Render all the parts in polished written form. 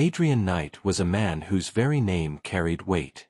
Adrian Knight was a man whose very name carried weight.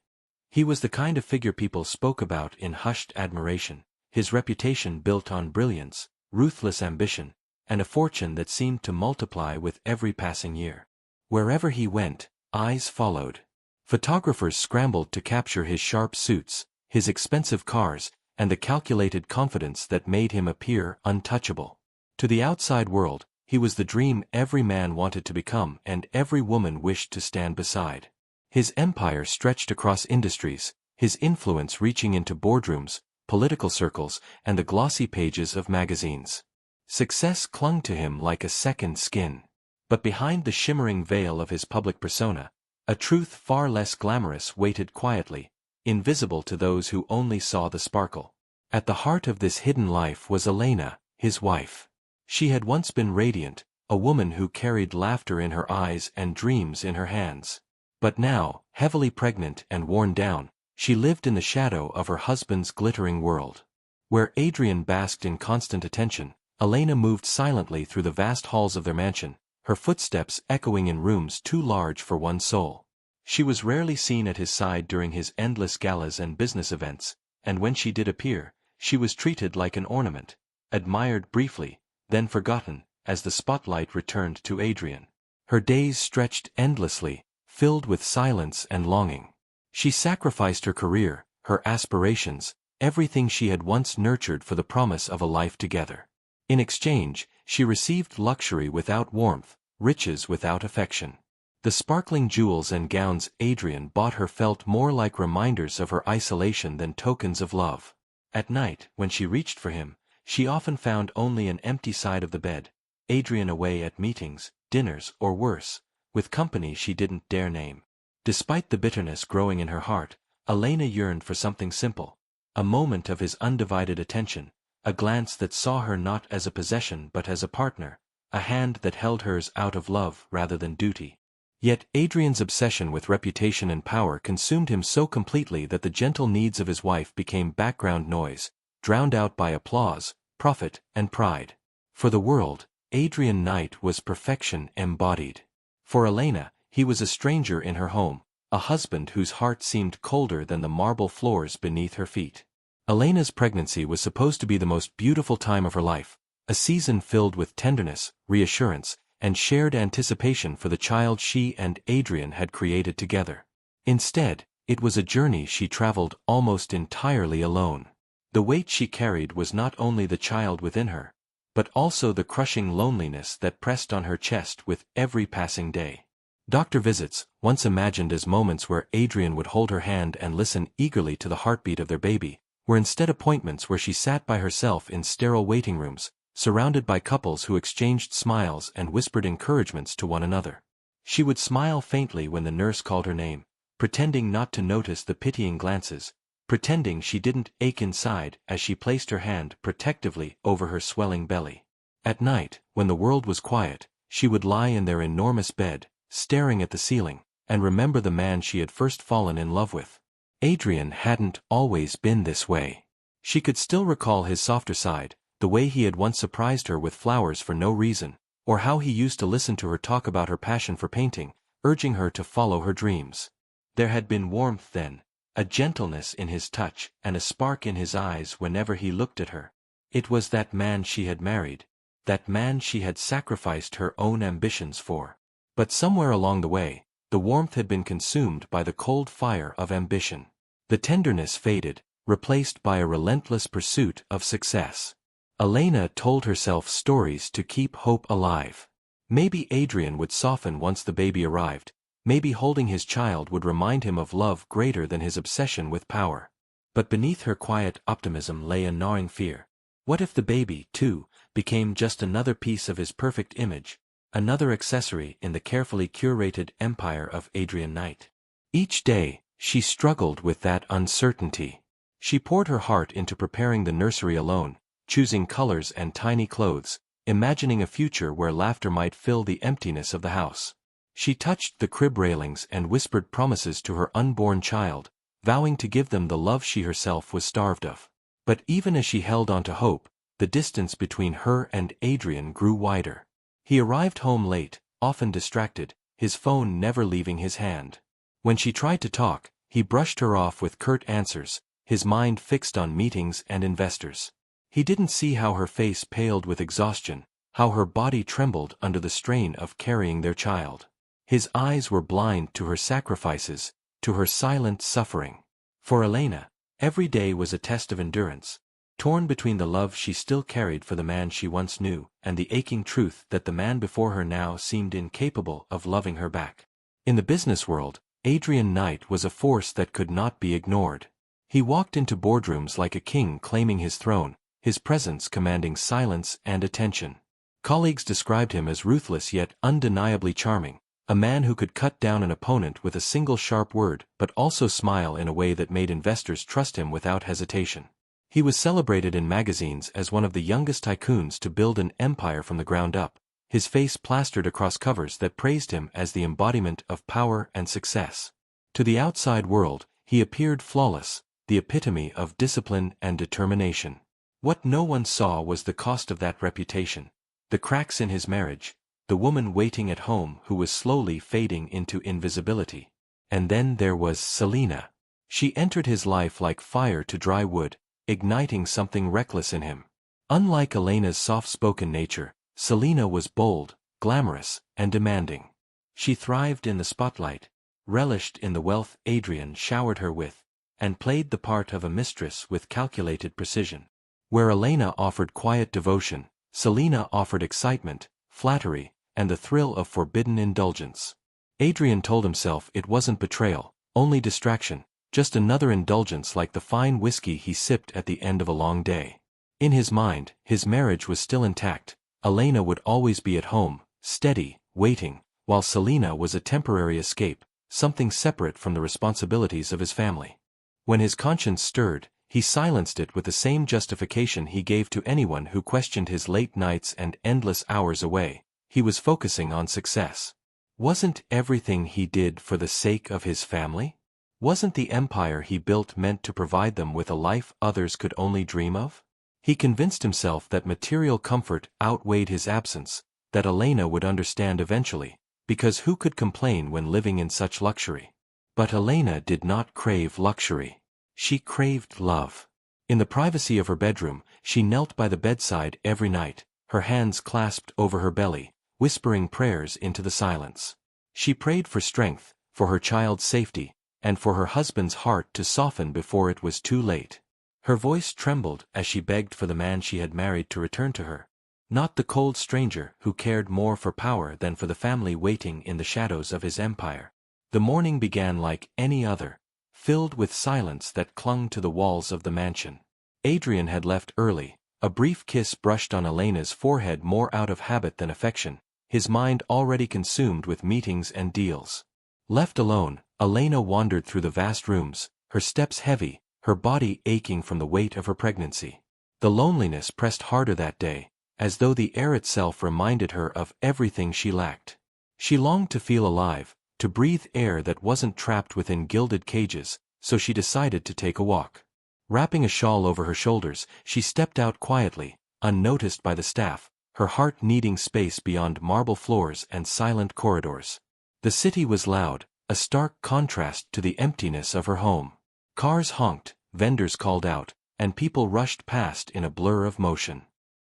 He was the kind of figure people spoke about in hushed admiration, his reputation built on brilliance, ruthless ambition, and a fortune that seemed to multiply with every passing year. Wherever he went, eyes followed. Photographers scrambled to capture his sharp suits, his expensive cars, and the calculated confidence that made him appear untouchable. To the outside world, he was the dream every man wanted to become and every woman wished to stand beside. His empire stretched across industries, his influence reaching into boardrooms, political circles, and the glossy pages of magazines. Success clung to him like a second skin. But behind the shimmering veil of his public persona, a truth far less glamorous waited quietly, invisible to those who only saw the sparkle. At the heart of this hidden life was Elena, his wife. She had once been radiant, a woman who carried laughter in her eyes and dreams in her hands. But now, heavily pregnant and worn down, she lived in the shadow of her husband's glittering world. Where Adrian basked in constant attention, Elena moved silently through the vast halls of their mansion, her footsteps echoing in rooms too large for one soul. She was rarely seen at his side during his endless galas and business events, and when she did appear, she was treated like an ornament, admired briefly, then forgotten, as the spotlight returned to Adrian. Her days stretched endlessly, filled with silence and longing. She sacrificed her career, her aspirations, everything she had once nurtured for the promise of a life together. In exchange, she received luxury without warmth, riches without affection. The sparkling jewels and gowns Adrian bought her felt more like reminders of her isolation than tokens of love. At night, when she reached for him, she often found only an empty side of the bed, Adrian away at meetings, dinners, or worse, with company she didn't dare name. Despite the bitterness growing in her heart, Elena yearned for something simple, a moment of his undivided attention, a glance that saw her not as a possession but as a partner, a hand that held hers out of love rather than duty. Yet Adrian's obsession with reputation and power consumed him so completely that the gentle needs of his wife became background noise, drowned out by applause, profit, and pride. For the world, Adrian Knight was perfection embodied. For Elena, he was a stranger in her home, a husband whose heart seemed colder than the marble floors beneath her feet. Elena's pregnancy was supposed to be the most beautiful time of her life, a season filled with tenderness, reassurance, and shared anticipation for the child she and Adrian had created together. Instead, it was a journey she traveled almost entirely alone. The weight she carried was not only the child within her, but also the crushing loneliness that pressed on her chest with every passing day. Doctor visits, once imagined as moments where Adrian would hold her hand and listen eagerly to the heartbeat of their baby, were instead appointments where she sat by herself in sterile waiting rooms, surrounded by couples who exchanged smiles and whispered encouragements to one another. She would smile faintly when the nurse called her name, pretending not to notice the pitying glances, pretending she didn't ache inside as she placed her hand protectively over her swelling belly. At night, when the world was quiet, she would lie in their enormous bed, staring at the ceiling, and remember the man she had first fallen in love with. Adrian hadn't always been this way. She could still recall his softer side, the way he had once surprised her with flowers for no reason, or how he used to listen to her talk about her passion for painting, urging her to follow her dreams. There had been warmth then, a gentleness in his touch, and a spark in his eyes whenever he looked at her. It was that man she had married, that man she had sacrificed her own ambitions for. But somewhere along the way, the warmth had been consumed by the cold fire of ambition. The tenderness faded, replaced by a relentless pursuit of success. Elena told herself stories to keep hope alive. Maybe Adrian would soften once the baby arrived. Maybe holding his child would remind him of love greater than his obsession with power. But beneath her quiet optimism lay a gnawing fear. What if the baby, too, became just another piece of his perfect image, another accessory in the carefully curated empire of Adrian Knight? Each day, she struggled with that uncertainty. She poured her heart into preparing the nursery alone, choosing colors and tiny clothes, imagining a future where laughter might fill the emptiness of the house. She touched the crib railings and whispered promises to her unborn child, vowing to give them the love she herself was starved of. But even as she held on to hope, the distance between her and Adrian grew wider. He arrived home late, often distracted, his phone never leaving his hand. When she tried to talk, he brushed her off with curt answers, his mind fixed on meetings and investors. He didn't see how her face paled with exhaustion, how her body trembled under the strain of carrying their child. His eyes were blind to her sacrifices, to her silent suffering. For Elena, every day was a test of endurance, torn between the love she still carried for the man she once knew, and the aching truth that the man before her now seemed incapable of loving her back. In the business world, Adrian Knight was a force that could not be ignored. He walked into boardrooms like a king claiming his throne, his presence commanding silence and attention. Colleagues described him as ruthless yet undeniably charming, a man who could cut down an opponent with a single sharp word but also smile in a way that made investors trust him without hesitation. He was celebrated in magazines as one of the youngest tycoons to build an empire from the ground up, his face plastered across covers that praised him as the embodiment of power and success. To the outside world, he appeared flawless, the epitome of discipline and determination. What no one saw was the cost of that reputation, the cracks in his marriage, the woman waiting at home who was slowly fading into invisibility. And then there was Selina. She entered his life like fire to dry wood, igniting something reckless in him. Unlike Elena's soft-spoken nature, Selina was bold, glamorous, and demanding. She thrived in the spotlight, relished in the wealth Adrian showered her with, and played the part of a mistress with calculated precision. Where Elena offered quiet devotion, Selina offered excitement, flattery, and the thrill of forbidden indulgence. Adrian told himself it wasn't betrayal, only distraction, just another indulgence like the fine whiskey he sipped at the end of a long day. In his mind, his marriage was still intact. Elena would always be at home, steady, waiting, while Selina was a temporary escape, something separate from the responsibilities of his family. When his conscience stirred, he silenced it with the same justification he gave to anyone who questioned his late nights and endless hours away. He was focusing on success. Wasn't everything he did for the sake of his family? Wasn't the empire he built meant to provide them with a life others could only dream of? He convinced himself that material comfort outweighed his absence, that Elena would understand eventually, because who could complain when living in such luxury? But Elena did not crave luxury. She craved love. In the privacy of her bedroom, she knelt by the bedside every night, her hands clasped over her belly, whispering prayers into the silence. She prayed for strength, for her child's safety, and for her husband's heart to soften before it was too late. Her voice trembled as she begged for the man she had married to return to her. Not the cold stranger who cared more for power than for the family waiting in the shadows of his empire. The morning began like any other, filled with silence that clung to the walls of the mansion. Adrian had left early, a brief kiss brushed on Elena's forehead more out of habit than affection, his mind already consumed with meetings and deals. Left alone, Elena wandered through the vast rooms, her steps heavy, her body aching from the weight of her pregnancy. The loneliness pressed harder that day, as though the air itself reminded her of everything she lacked. She longed to feel alive, to breathe air that wasn't trapped within gilded cages, so she decided to take a walk. Wrapping a shawl over her shoulders, she stepped out quietly, unnoticed by the staff, her heart needing space beyond marble floors and silent corridors. The city was loud, a stark contrast to the emptiness of her home. Cars honked, vendors called out, and people rushed past in a blur of motion.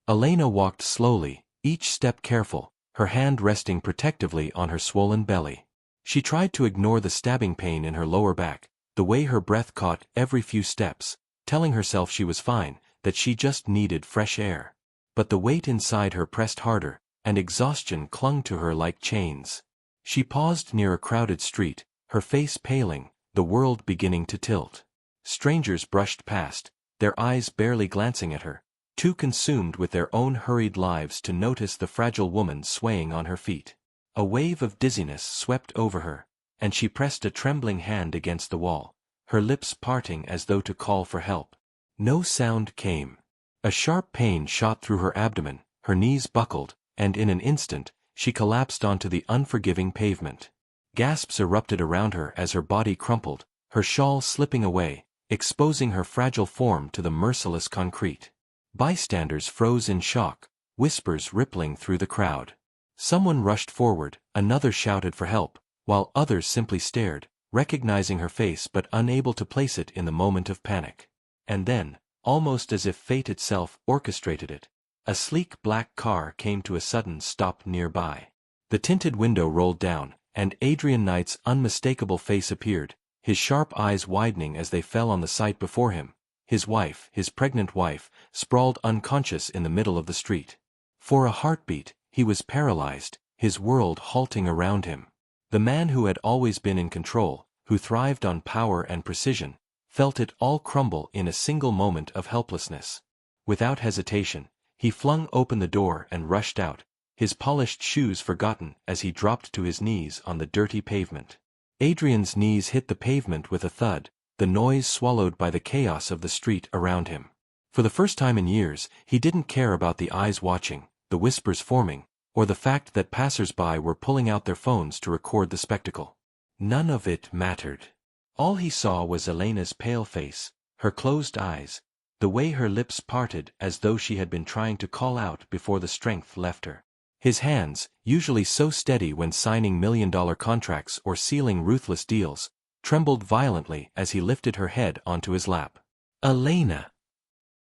Elena walked slowly, each step careful, her hand resting protectively on her swollen belly. She tried to ignore the stabbing pain in her lower back, the way her breath caught every few steps, telling herself she was fine, that she just needed fresh air. But the weight inside her pressed harder, and exhaustion clung to her like chains. She paused near a crowded street, her face paling, the world beginning to tilt. Strangers brushed past, their eyes barely glancing at her, too consumed with their own hurried lives to notice the fragile woman swaying on her feet. A wave of dizziness swept over her, and she pressed a trembling hand against the wall, her lips parting as though to call for help. No sound came. A sharp pain shot through her abdomen, her knees buckled, and in an instant, she collapsed onto the unforgiving pavement. Gasps erupted around her as her body crumpled, her shawl slipping away, exposing her fragile form to the merciless concrete. Bystanders froze in shock, whispers rippling through the crowd. Someone rushed forward, another shouted for help, while others simply stared, recognizing her face but unable to place it in the moment of panic. And then, almost as if fate itself orchestrated it, a sleek black car came to a sudden stop nearby. The tinted window rolled down, and Adrian Knight's unmistakable face appeared, his sharp eyes widening as they fell on the sight before him. His wife, his pregnant wife, sprawled unconscious in the middle of the street. For a heartbeat, he was paralyzed, his world halting around him. The man who had always been in control, who thrived on power and precision, felt it all crumble in a single moment of helplessness. Without hesitation, he flung open the door and rushed out, his polished shoes forgotten as he dropped to his knees on the dirty pavement. Adrian's knees hit the pavement with a thud, the noise swallowed by the chaos of the street around him. For the first time in years, he didn't care about the eyes watching, the whispers forming, or the fact that passers-by were pulling out their phones to record the spectacle. None of it mattered. All he saw was Elena's pale face, her closed eyes, the way her lips parted as though she had been trying to call out before the strength left her. His hands, usually so steady when signing million-dollar contracts or sealing ruthless deals, trembled violently as he lifted her head onto his lap. "Elena!"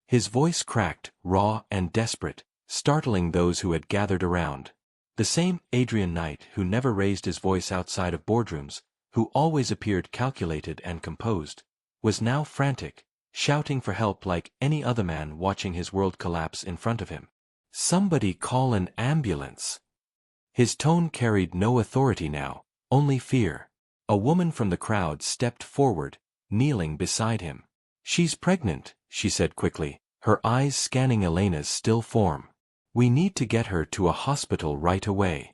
His voice cracked, raw and desperate, startling those who had gathered around. The same Adrian Knight who never raised his voice outside of boardrooms, who always appeared calculated and composed, was now frantic, shouting for help like any other man watching his world collapse in front of him. "Somebody call an ambulance." His tone carried no authority now, only fear. A woman from the crowd stepped forward, kneeling beside him. "She's pregnant," she said quickly, her eyes scanning Elena's still form. "We need to get her to a hospital right away."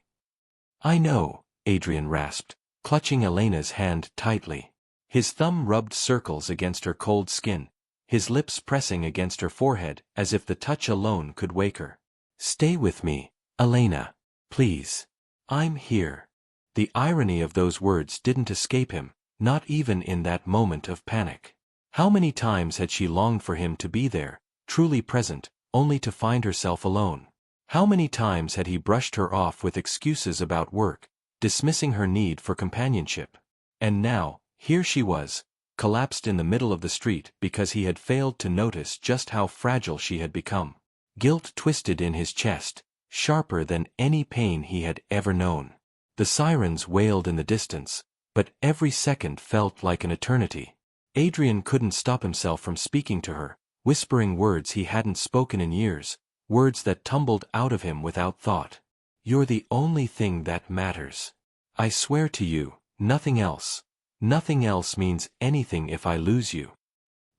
"I know," Adrian rasped, clutching Elena's hand tightly. His thumb rubbed circles against her cold skin, his lips pressing against her forehead as if the touch alone could wake her. "Stay with me, Elena. Please. I'm here." The irony of those words didn't escape him, not even in that moment of panic. How many times had she longed for him to be there, truly present, only to find herself alone? How many times had he brushed her off with excuses about work, dismissing her need for companionship? And now, here she was, collapsed in the middle of the street because he had failed to notice just how fragile she had become. Guilt twisted in his chest, sharper than any pain he had ever known. The sirens wailed in the distance, but every second felt like an eternity. Adrian couldn't stop himself from speaking to her, whispering words he hadn't spoken in years, words that tumbled out of him without thought. "You're the only thing that matters. I swear to you, nothing else. Nothing else means anything if I lose you."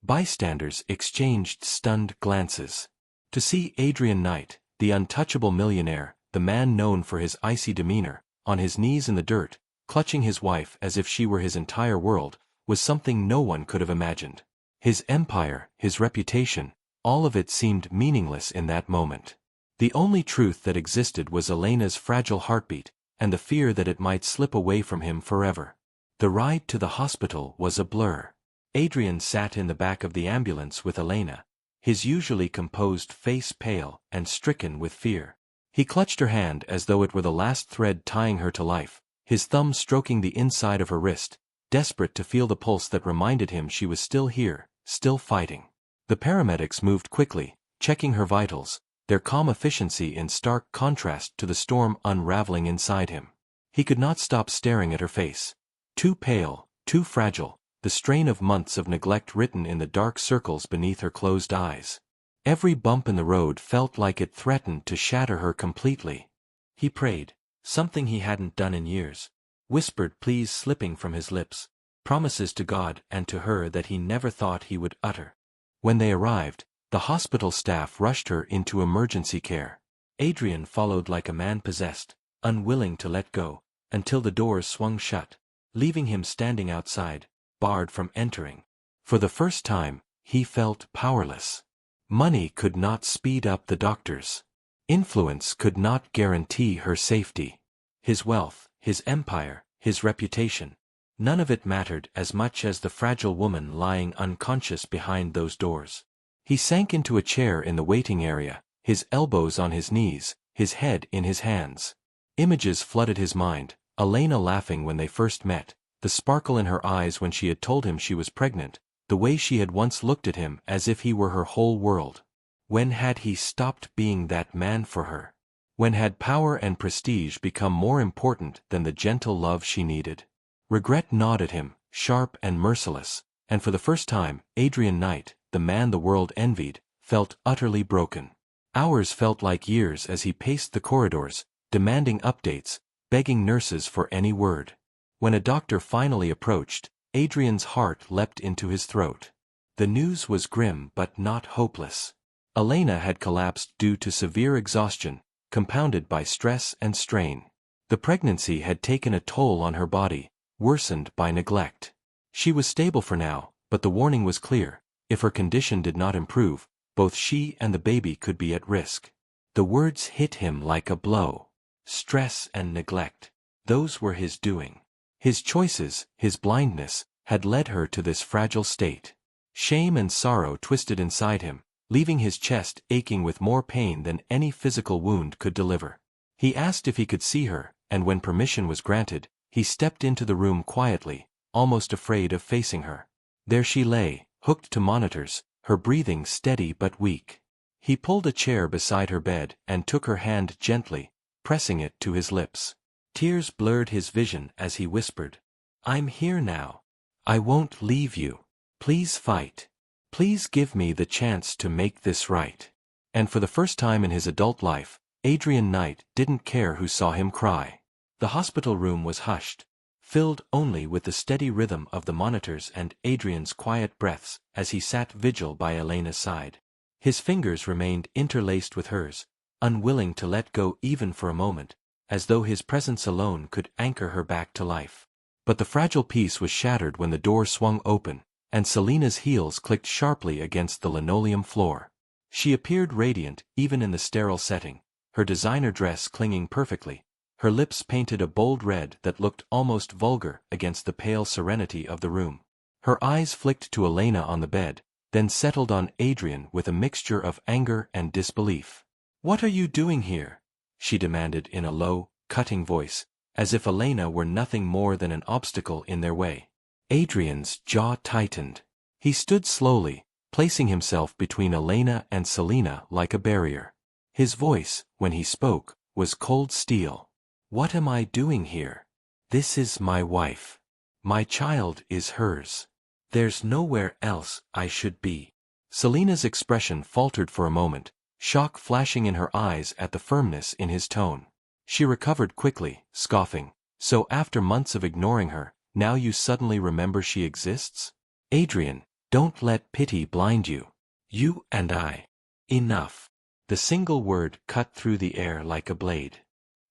Bystanders exchanged stunned glances. To see Adrian Knight, the untouchable millionaire, the man known for his icy demeanor, on his knees in the dirt, clutching his wife as if she were his entire world, was something no one could have imagined. His empire, his reputation, all of it seemed meaningless in that moment. The only truth that existed was Elena's fragile heartbeat, and the fear that it might slip away from him forever. The ride to the hospital was a blur. Adrian sat in the back of the ambulance with Elena, his usually composed face pale and stricken with fear. He clutched her hand as though it were the last thread tying her to life, his thumb stroking the inside of her wrist, desperate to feel the pulse that reminded him she was still here, still fighting. The paramedics moved quickly, checking her vitals, their calm efficiency in stark contrast to the storm unraveling inside him. He could not stop staring at her face. Too pale, too fragile, the strain of months of neglect written in the dark circles beneath her closed eyes. Every bump in the road felt like it threatened to shatter her completely. He prayed, something he hadn't done in years, whispered pleas slipping from his lips, promises to God and to her that he never thought he would utter. When they arrived, the hospital staff rushed her into emergency care. Adrian followed like a man possessed, unwilling to let go, until the doors swung shut, leaving him standing outside, barred from entering. For the first time, he felt powerless. Money could not speed up the doctors. Influence could not guarantee her safety. His wealth, his empire, his reputation, none of it mattered as much as the fragile woman lying unconscious behind those doors. He sank into a chair in the waiting area, his elbows on his knees, his head in his hands. Images flooded his mind, Elena laughing when they first met, the sparkle in her eyes when she had told him she was pregnant, the way she had once looked at him as if he were her whole world. When had he stopped being that man for her? When had power and prestige become more important than the gentle love she needed? Regret gnawed at him, sharp and merciless, and for the first time, Adrian Knight, the man the world envied, felt utterly broken. Hours felt like years as he paced the corridors, demanding updates, begging nurses for any word. When a doctor finally approached, Adrian's heart leapt into his throat. The news was grim but not hopeless. Elena had collapsed due to severe exhaustion, compounded by stress and strain. The pregnancy had taken a toll on her body, worsened by neglect. She was stable for now, but the warning was clear: if her condition did not improve, both she and the baby could be at risk. The words hit him like a blow. Stress and neglect. Those were his doing. His choices, his blindness, had led her to this fragile state. Shame and sorrow twisted inside him, leaving his chest aching with more pain than any physical wound could deliver. He asked if he could see her, and when permission was granted, he stepped into the room quietly, almost afraid of facing her. There she lay, hooked to monitors, her breathing steady but weak. He pulled a chair beside her bed and took her hand gently, pressing it to his lips. Tears blurred his vision as he whispered, "I'm here now. I won't leave you. Please fight. Please give me the chance to make this right." And for the first time in his adult life, Adrian Knight didn't care who saw him cry. The hospital room was hushed, filled only with the steady rhythm of the monitors and Adrian's quiet breaths as he sat vigil by Elena's side. His fingers remained interlaced with hers, unwilling to let go even for a moment, as though his presence alone could anchor her back to life. But the fragile peace was shattered when the door swung open, and Selena's heels clicked sharply against the linoleum floor. She appeared radiant even in the sterile setting, her designer dress clinging perfectly, her lips painted a bold red that looked almost vulgar against the pale serenity of the room. Her eyes flicked to Elena on the bed, then settled on Adrian with a mixture of anger and disbelief. "What are you doing here?" she demanded in a low, cutting voice, as if Elena were nothing more than an obstacle in their way. Adrian's jaw tightened. He stood slowly, placing himself between Elena and Selena like a barrier. His voice, when he spoke, was cold steel. "What am I doing here? This is my wife. My child is hers. There's nowhere else I should be." Selena's expression faltered for a moment, shock flashing in her eyes at the firmness in his tone. She recovered quickly, scoffing, "So after months of ignoring her, now you suddenly remember she exists? Adrian, don't let pity blind you. You and I. Enough." The single word cut through the air like a blade.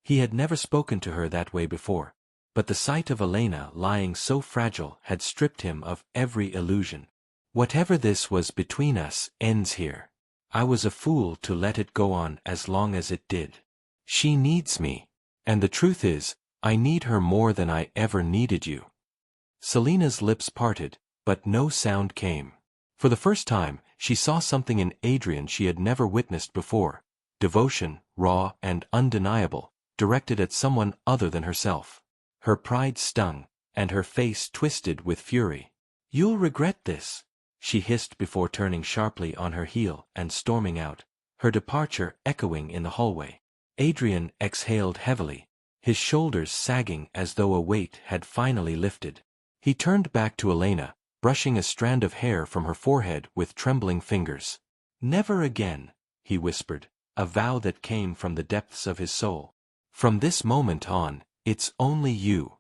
He had never spoken to her that way before, but the sight of Elena lying so fragile had stripped him of every illusion. "Whatever this was between us ends here. I was a fool to let it go on as long as it did. She needs me. And the truth is, I need her more than I ever needed you." Selena's lips parted, but no sound came. For the first time, she saw something in Adrian she had never witnessed before: devotion, raw and undeniable, directed at someone other than herself. Her pride stung, and her face twisted with fury. "You'll regret this," she hissed before turning sharply on her heel and storming out, her departure echoing in the hallway. Adrian exhaled heavily, his shoulders sagging as though a weight had finally lifted. He turned back to Elena, brushing a strand of hair from her forehead with trembling fingers. "Never again," he whispered, a vow that came from the depths of his soul. "From this moment on, it's only you."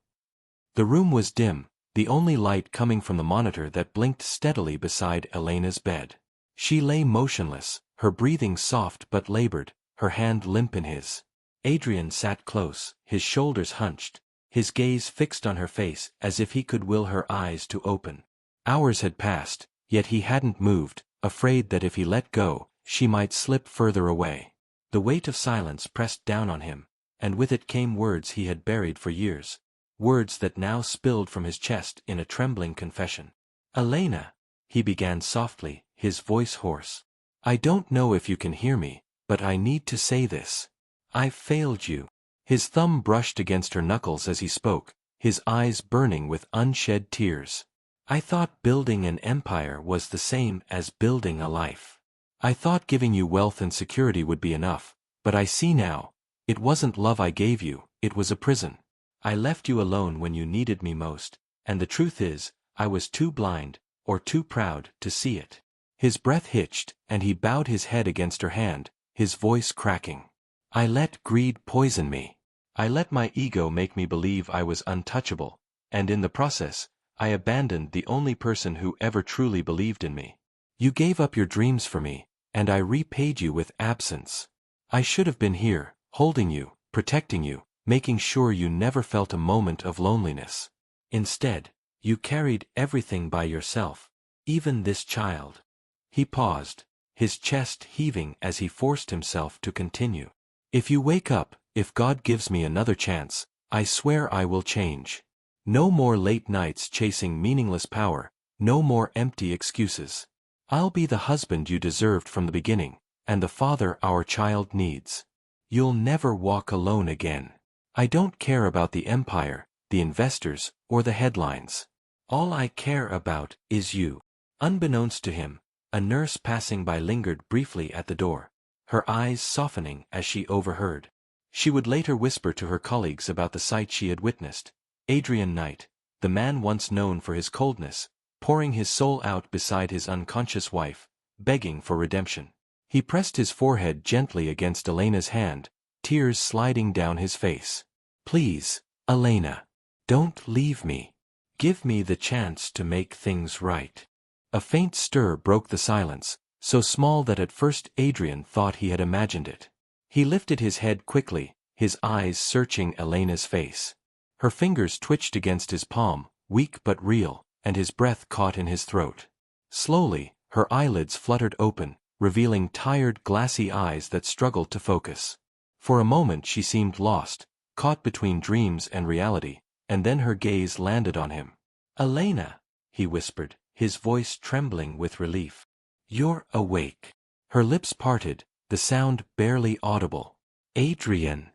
The room was dim, the only light coming from the monitor that blinked steadily beside Elena's bed. She lay motionless, her breathing soft but labored, her hand limp in his. Adrian sat close, his shoulders hunched, his gaze fixed on her face as if he could will her eyes to open. Hours had passed, yet he hadn't moved, afraid that if he let go, she might slip further away. The weight of silence pressed down on him, and with it came words he had buried for years, words that now spilled from his chest in a trembling confession. "Elena," he began softly, his voice hoarse. "I don't know if you can hear me, but I need to say this. I've failed you. His thumb brushed against her knuckles as he spoke, his eyes burning with unshed tears. I thought building an empire was the same as building a life. I thought giving you wealth and security would be enough, but I see now, it wasn't love I gave you, it was a prison. I left you alone when you needed me most, and the truth is, I was too blind, or too proud, to see it. His breath hitched, and he bowed his head against her hand, his voice cracking. I let greed poison me. I let my ego make me believe I was untouchable, and in the process, I abandoned the only person who ever truly believed in me. You gave up your dreams for me, and I repaid you with absence. I should have been here, holding you, protecting you, making sure you never felt a moment of loneliness. Instead, you carried everything by yourself, even this child. He paused, his chest heaving as he forced himself to continue. If you wake up, if God gives me another chance, I swear I will change. No more late nights chasing meaningless power, no more empty excuses. I'll be the husband you deserved from the beginning, and the father our child needs. You'll never walk alone again. I don't care about the empire, the investors, or the headlines. All I care about is you. Unbeknownst to him, a nurse passing by lingered briefly at the door, her eyes softening as she overheard. She would later whisper to her colleagues about the sight she had witnessed. Adrian Knight, the man once known for his coldness, pouring his soul out beside his unconscious wife, begging for redemption. He pressed his forehead gently against Elena's hand, tears sliding down his face. Please, Elena. Don't leave me. Give me the chance to make things right. A faint stir broke the silence, so small that at first Adrian thought he had imagined it. He lifted his head quickly, his eyes searching Elena's face. Her fingers twitched against his palm, weak but real, and his breath caught in his throat. Slowly, her eyelids fluttered open, revealing tired, glassy eyes that struggled to focus. For a moment she seemed lost, caught between dreams and reality, and then her gaze landed on him. Elena, he whispered, his voice trembling with relief. You're awake. Her lips parted, the sound barely audible. Adrian.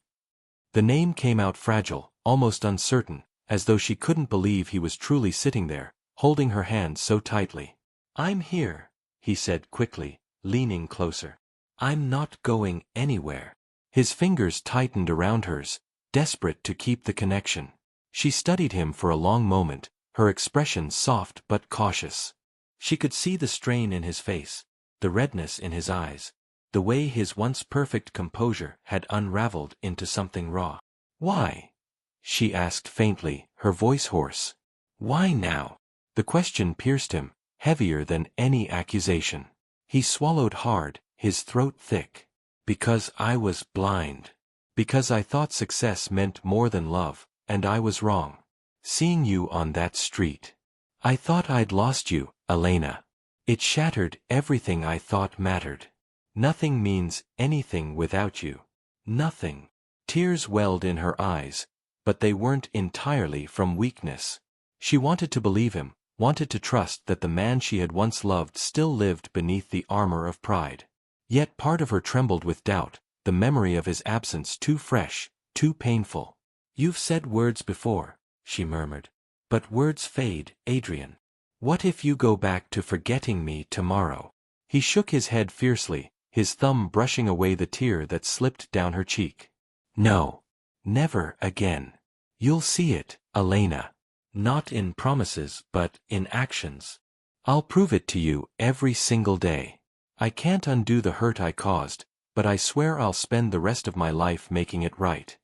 The name came out fragile, almost uncertain, as though she couldn't believe he was truly sitting there, holding her hand so tightly. I'm here, he said quickly, leaning closer. I'm not going anywhere. His fingers tightened around hers, desperate to keep the connection. She studied him for a long moment, her expression soft but cautious. She could see the strain in his face, the redness in his eyes, the way his once perfect composure had unraveled into something raw. Why? She asked faintly, her voice hoarse. Why now? The question pierced him, heavier than any accusation. He swallowed hard, his throat thick. Because I was blind. Because I thought success meant more than love, and I was wrong. Seeing you on that street. I thought I'd lost you, Elena. It shattered everything I thought mattered. Nothing means anything without you. Nothing. Tears welled in her eyes, but they weren't entirely from weakness. She wanted to believe him, wanted to trust that the man she had once loved still lived beneath the armor of pride. Yet part of her trembled with doubt, the memory of his absence too fresh, too painful. You've said words before, she murmured. But words fade, Adrian. What if you go back to forgetting me tomorrow? He shook his head fiercely, his thumb brushing away the tear that slipped down her cheek. No. Never again. You'll see it, Elena. Not in promises but in actions. I'll prove it to you every single day. I can't undo the hurt I caused, but I swear I'll spend the rest of my life making it right.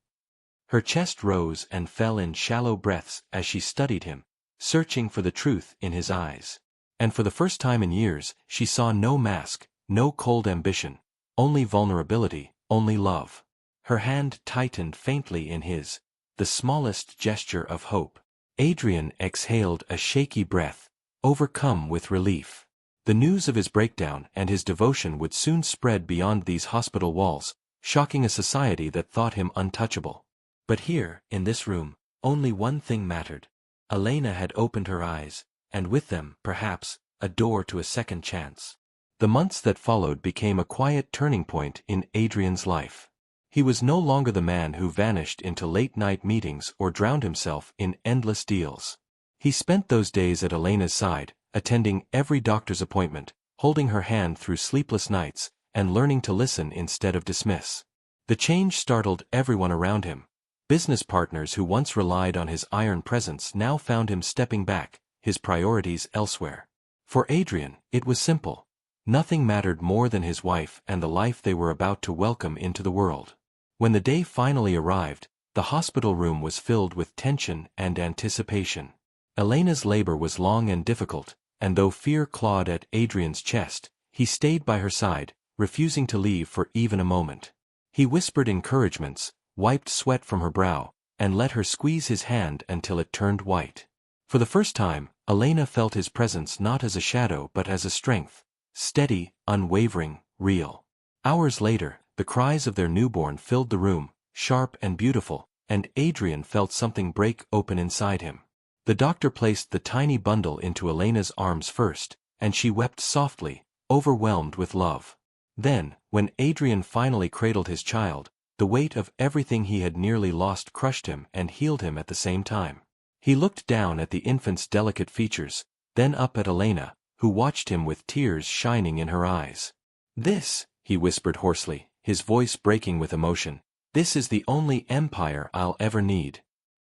Her chest rose and fell in shallow breaths as she studied him, searching for the truth in his eyes. And for the first time in years, she saw no mask, no cold ambition, only vulnerability, only love. Her hand tightened faintly in his, the smallest gesture of hope. Adrian exhaled a shaky breath, overcome with relief. The news of his breakdown and his devotion would soon spread beyond these hospital walls, shocking a society that thought him untouchable. But here, in this room, only one thing mattered. Elena had opened her eyes, and with them, perhaps, a door to a second chance. The months that followed became a quiet turning point in Adrian's life. He was no longer the man who vanished into late-night meetings or drowned himself in endless deals. He spent those days at Elena's side, attending every doctor's appointment, holding her hand through sleepless nights, and learning to listen instead of dismiss. The change startled everyone around him. Business partners who once relied on his iron presence now found him stepping back, his priorities elsewhere. For Adrian, it was simple. Nothing mattered more than his wife and the life they were about to welcome into the world. When the day finally arrived, the hospital room was filled with tension and anticipation. Elena's labor was long and difficult, and though fear clawed at Adrian's chest, he stayed by her side, refusing to leave for even a moment. He whispered encouragements, wiped sweat from her brow, and let her squeeze his hand until it turned white. For the first time, Elena felt his presence not as a shadow but as a strength, steady, unwavering, real. Hours later, the cries of their newborn filled the room, sharp and beautiful, and Adrian felt something break open inside him. The doctor placed the tiny bundle into Elena's arms first, and she wept softly, overwhelmed with love. Then, when Adrian finally cradled his child, the weight of everything he had nearly lost crushed him and healed him at the same time. He looked down at the infant's delicate features, then up at Elena, who watched him with tears shining in her eyes. "This," he whispered hoarsely, his voice breaking with emotion, "this is the only empire I'll ever need."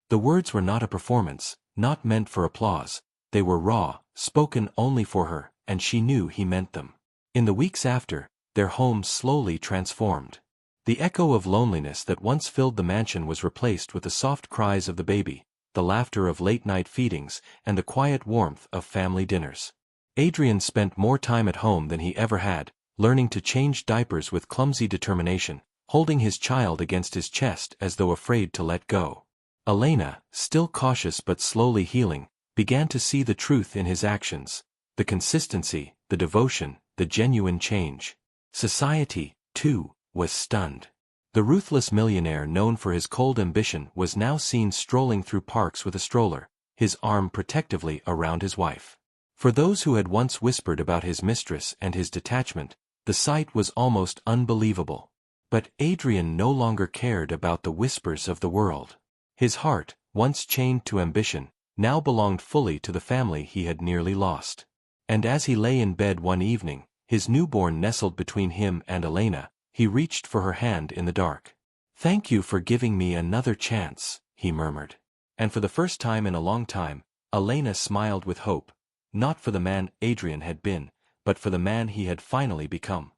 The words were not a performance, not meant for applause. They were raw, spoken only for her, and she knew he meant them. In the weeks after, their home slowly transformed. The echo of loneliness that once filled the mansion was replaced with the soft cries of the baby, the laughter of late-night feedings, and the quiet warmth of family dinners. Adrian spent more time at home than he ever had, learning to change diapers with clumsy determination, holding his child against his chest as though afraid to let go. Elena, still cautious but slowly healing, began to see the truth in his actions, the consistency, the devotion, the genuine change. Society, too, was stunned. The ruthless millionaire known for his cold ambition was now seen strolling through parks with a stroller, his arm protectively around his wife. For those who had once whispered about his mistress and his detachment, the sight was almost unbelievable. But Adrian no longer cared about the whispers of the world. His heart, once chained to ambition, now belonged fully to the family he had nearly lost. And as he lay in bed one evening, his newborn nestled between him and Elena, he reached for her hand in the dark. "Thank you for giving me another chance," he murmured. And for the first time in a long time, Elena smiled with hope, not for the man Adrian had been, but for the man he had finally become.